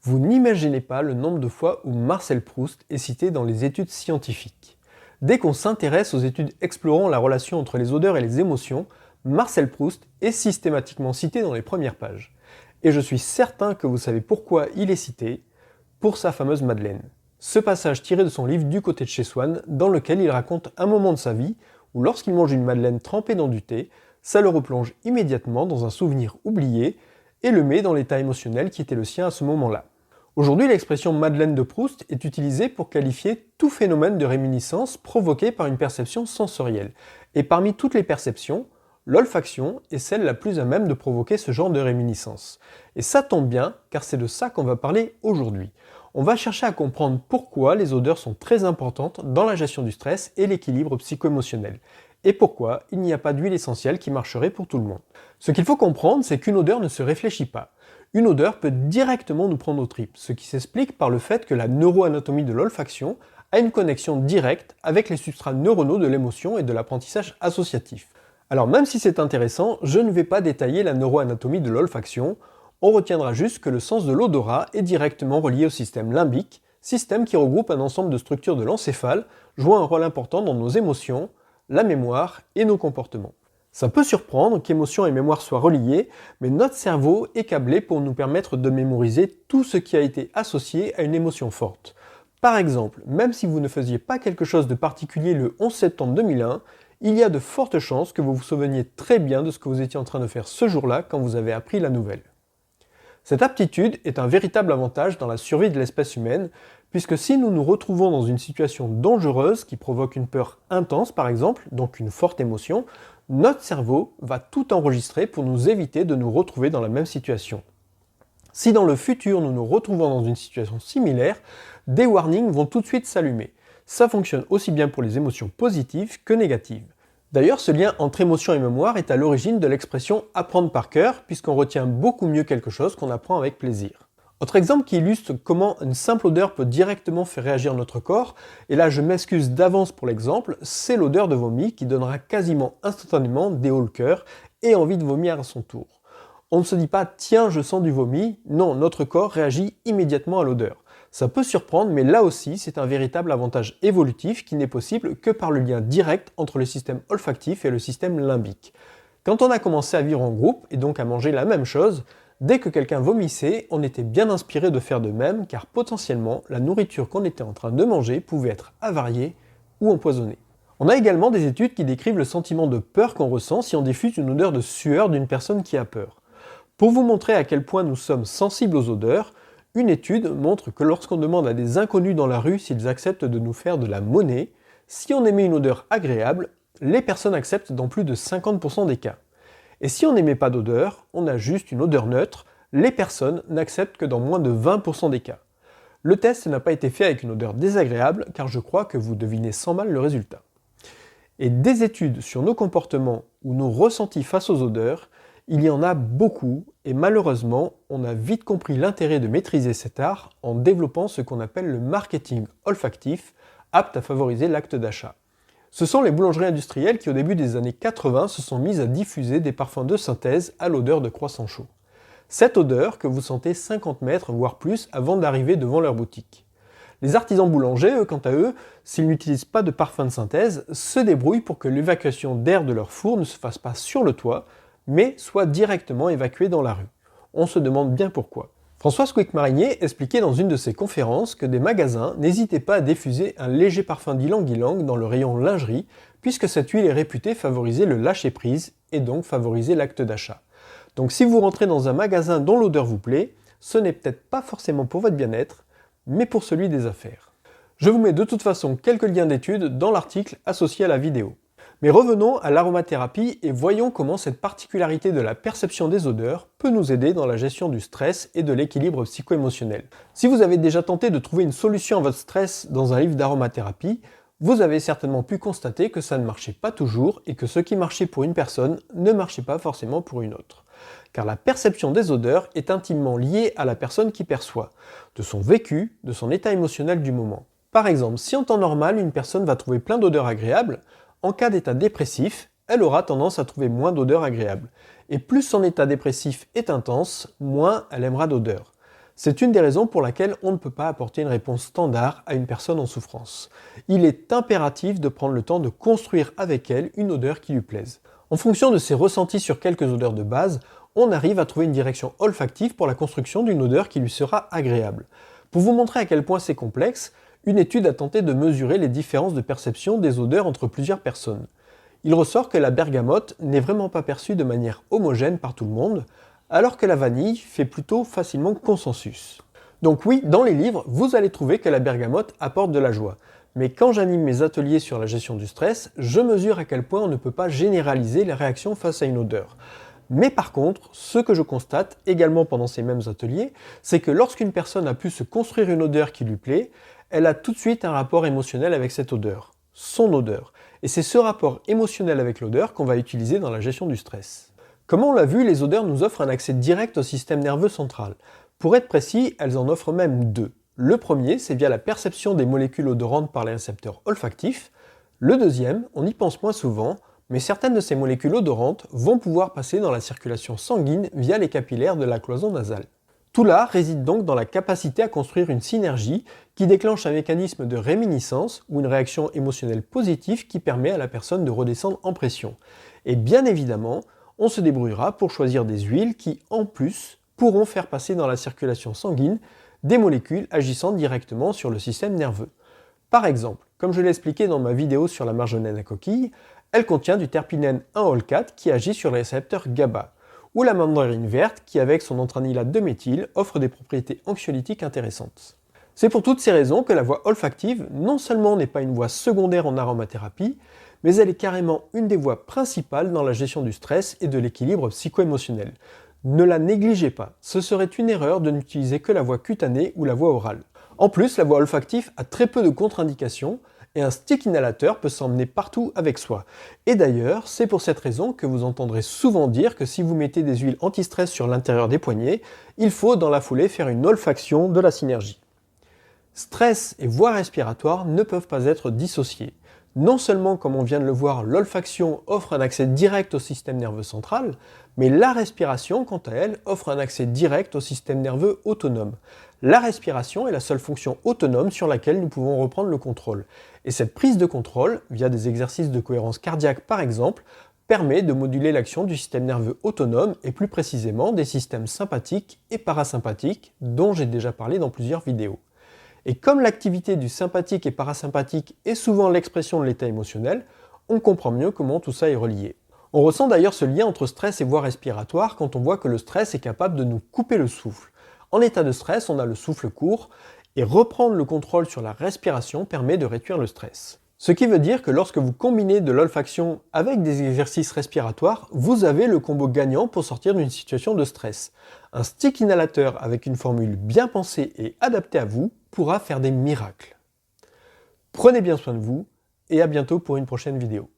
Vous n'imaginez pas le nombre de fois où Marcel Proust est cité dans les études scientifiques. Dès qu'on s'intéresse aux études explorant la relation entre les odeurs et les émotions, Marcel Proust est systématiquement cité dans les premières pages. Et je suis certain que vous savez pourquoi il est cité, pour sa fameuse Madeleine. Ce passage tiré de son livre Du côté de chez Swann, dans lequel il raconte un moment de sa vie où lorsqu'il mange une madeleine trempée dans du thé, ça le replonge immédiatement dans un souvenir oublié et le met dans l'état émotionnel qui était le sien à ce moment-là. Aujourd'hui, l'expression Madeleine de Proust est utilisée pour qualifier tout phénomène de réminiscence provoqué par une perception sensorielle. Et parmi toutes les perceptions, l'olfaction est celle la plus à même de provoquer ce genre de réminiscence. Et ça tombe bien, car c'est de ça qu'on va parler aujourd'hui. On va chercher à comprendre pourquoi les odeurs sont très importantes dans la gestion du stress et l'équilibre psycho-émotionnel. Et pourquoi il n'y a pas d'huile essentielle qui marcherait pour tout le monde. Ce qu'il faut comprendre, c'est qu'une odeur ne se réfléchit pas. Une odeur peut directement nous prendre aux tripes, ce qui s'explique par le fait que la neuroanatomie de l'olfaction a une connexion directe avec les substrats neuronaux de l'émotion et de l'apprentissage associatif. Alors même si c'est intéressant, je ne vais pas détailler la neuroanatomie de l'olfaction, on retiendra juste que le sens de l'odorat est directement relié au système limbique, système qui regroupe un ensemble de structures de l'encéphale, jouant un rôle important dans nos émotions, la mémoire et nos comportements. Ça peut surprendre qu'émotion et mémoire soient reliées, mais notre cerveau est câblé pour nous permettre de mémoriser tout ce qui a été associé à une émotion forte. Par exemple, même si vous ne faisiez pas quelque chose de particulier le 11 septembre 2001, il y a de fortes chances que vous vous souveniez très bien de ce que vous étiez en train de faire ce jour-là quand vous avez appris la nouvelle. Cette aptitude est un véritable avantage dans la survie de l'espèce humaine, puisque si nous nous retrouvons dans une situation dangereuse qui provoque une peur intense par exemple, donc une forte émotion, notre cerveau va tout enregistrer pour nous éviter de nous retrouver dans la même situation. Si dans le futur nous nous retrouvons dans une situation similaire, des warnings vont tout de suite s'allumer. Ça fonctionne aussi bien pour les émotions positives que négatives. D'ailleurs, ce lien entre émotion et mémoire est à l'origine de l'expression « apprendre par cœur » puisqu'on retient beaucoup mieux quelque chose qu'on apprend avec plaisir. Autre exemple qui illustre comment une simple odeur peut directement faire réagir notre corps, et là je m'excuse d'avance pour l'exemple, c'est l'odeur de vomi qui donnera quasiment instantanément des hauts le cœur et envie de vomir à son tour. On ne se dit pas « tiens, je sens du vomi », non, notre corps réagit immédiatement à l'odeur. Ça peut surprendre, mais là aussi c'est un véritable avantage évolutif qui n'est possible que par le lien direct entre le système olfactif et le système limbique. Quand on a commencé à vivre en groupe, et donc à manger la même chose, dès que quelqu'un vomissait, on était bien inspiré de faire de même, car potentiellement, la nourriture qu'on était en train de manger pouvait être avariée ou empoisonnée. On a également des études qui décrivent le sentiment de peur qu'on ressent si on diffuse une odeur de sueur d'une personne qui a peur. Pour vous montrer à quel point nous sommes sensibles aux odeurs, une étude montre que lorsqu'on demande à des inconnus dans la rue s'ils acceptent de nous faire de la monnaie, si on émet une odeur agréable, les personnes acceptent dans plus de 50% des cas. Et si on n'émet pas d'odeur, on a juste une odeur neutre, les personnes n'acceptent que dans moins de 20% des cas. Le test n'a pas été fait avec une odeur désagréable, car je crois que vous devinez sans mal le résultat. Et des études sur nos comportements ou nos ressentis face aux odeurs, il y en a beaucoup, et malheureusement, on a vite compris l'intérêt de maîtriser cet art en développant ce qu'on appelle le marketing olfactif, apte à favoriser l'acte d'achat. Ce sont les boulangeries industrielles qui au début des années 80 se sont mises à diffuser des parfums de synthèse à l'odeur de croissant chaud. Cette odeur que vous sentez 50 mètres voire plus avant d'arriver devant leur boutique. Les artisans boulangers, quant à eux, s'ils n'utilisent pas de parfum de synthèse, se débrouillent pour que l'évacuation d'air de leur four ne se fasse pas sur le toit, mais soit directement évacuée dans la rue. On se demande bien pourquoi. Françoise Quick-Marinier expliquait dans une de ses conférences que des magasins n'hésitaient pas à diffuser un léger parfum d'ylang-ylang dans le rayon lingerie, puisque cette huile est réputée favoriser le lâcher-prise et donc favoriser l'acte d'achat. Donc si vous rentrez dans un magasin dont l'odeur vous plaît, ce n'est peut-être pas forcément pour votre bien-être, mais pour celui des affaires. Je vous mets de toute façon quelques liens d'études dans l'article associé à la vidéo. Mais revenons à l'aromathérapie et voyons comment cette particularité de la perception des odeurs peut nous aider dans la gestion du stress et de l'équilibre psycho-émotionnel. Si vous avez déjà tenté de trouver une solution à votre stress dans un livre d'aromathérapie, vous avez certainement pu constater que ça ne marchait pas toujours et que ce qui marchait pour une personne ne marchait pas forcément pour une autre. Car la perception des odeurs est intimement liée à la personne qui perçoit, de son vécu, de son état émotionnel du moment. Par exemple, si en temps normal une personne va trouver plein d'odeurs agréables, en cas d'état dépressif, elle aura tendance à trouver moins d'odeurs agréables. Et plus son état dépressif est intense, moins elle aimera d'odeurs. C'est une des raisons pour laquelle on ne peut pas apporter une réponse standard à une personne en souffrance. Il est impératif de prendre le temps de construire avec elle une odeur qui lui plaise. En fonction de ses ressentis sur quelques odeurs de base, on arrive à trouver une direction olfactive pour la construction d'une odeur qui lui sera agréable. Pour vous montrer à quel point c'est complexe, une étude a tenté de mesurer les différences de perception des odeurs entre plusieurs personnes. Il ressort que la bergamote n'est vraiment pas perçue de manière homogène par tout le monde, alors que la vanille fait plutôt facilement consensus. Donc oui, dans les livres, vous allez trouver que la bergamote apporte de la joie. Mais quand j'anime mes ateliers sur la gestion du stress, je mesure à quel point on ne peut pas généraliser les réactions face à une odeur. Mais par contre, ce que je constate également pendant ces mêmes ateliers, c'est que lorsqu'une personne a pu se construire une odeur qui lui plaît, elle a tout de suite un rapport émotionnel avec cette odeur, son odeur. Et c'est ce rapport émotionnel avec l'odeur qu'on va utiliser dans la gestion du stress. Comme on l'a vu, les odeurs nous offrent un accès direct au système nerveux central. Pour être précis, elles en offrent même deux. Le premier, c'est via la perception des molécules odorantes par les récepteurs olfactifs. Le deuxième, on y pense moins souvent, mais certaines de ces molécules odorantes vont pouvoir passer dans la circulation sanguine via les capillaires de la cloison nasale. Tout là réside donc dans la capacité à construire une synergie qui déclenche un mécanisme de réminiscence ou une réaction émotionnelle positive qui permet à la personne de redescendre en pression. Et bien évidemment, on se débrouillera pour choisir des huiles qui, en plus, pourront faire passer dans la circulation sanguine des molécules agissant directement sur le système nerveux. Par exemple, comme je l'ai expliqué dans ma vidéo sur la marjolaine à coquille, elle contient du terpinène 1-ol-4 qui agit sur les récepteurs GABA, ou la mandarine verte qui, avec son entranilate de méthyle, offre des propriétés anxiolytiques intéressantes. C'est pour toutes ces raisons que la voie olfactive non seulement n'est pas une voie secondaire en aromathérapie, mais elle est carrément une des voies principales dans la gestion du stress et de l'équilibre psycho-émotionnel. Ne la négligez pas, ce serait une erreur de n'utiliser que la voie cutanée ou la voie orale. En plus, la voie olfactive a très peu de contre-indications et un stick inhalateur peut s'emmener partout avec soi. Et d'ailleurs, c'est pour cette raison que vous entendrez souvent dire que si vous mettez des huiles anti-stress sur l'intérieur des poignets, il faut dans la foulée faire une olfaction de la synergie. Stress et voie respiratoire ne peuvent pas être dissociés. Non seulement, comme on vient de le voir, l'olfaction offre un accès direct au système nerveux central, mais la respiration, quant à elle, offre un accès direct au système nerveux autonome. La respiration est la seule fonction autonome sur laquelle nous pouvons reprendre le contrôle. Et cette prise de contrôle, via des exercices de cohérence cardiaque par exemple, permet de moduler l'action du système nerveux autonome et plus précisément des systèmes sympathiques et parasympathiques dont j'ai déjà parlé dans plusieurs vidéos. Et comme l'activité du sympathique et parasympathique est souvent l'expression de l'état émotionnel, on comprend mieux comment tout ça est relié. On ressent d'ailleurs ce lien entre stress et voie respiratoire quand on voit que le stress est capable de nous couper le souffle. En état de stress, on a le souffle court, et reprendre le contrôle sur la respiration permet de réduire le stress. Ce qui veut dire que lorsque vous combinez de l'olfaction avec des exercices respiratoires, vous avez le combo gagnant pour sortir d'une situation de stress. Un stick inhalateur avec une formule bien pensée et adaptée à vous pourra faire des miracles. Prenez bien soin de vous et à bientôt pour une prochaine vidéo.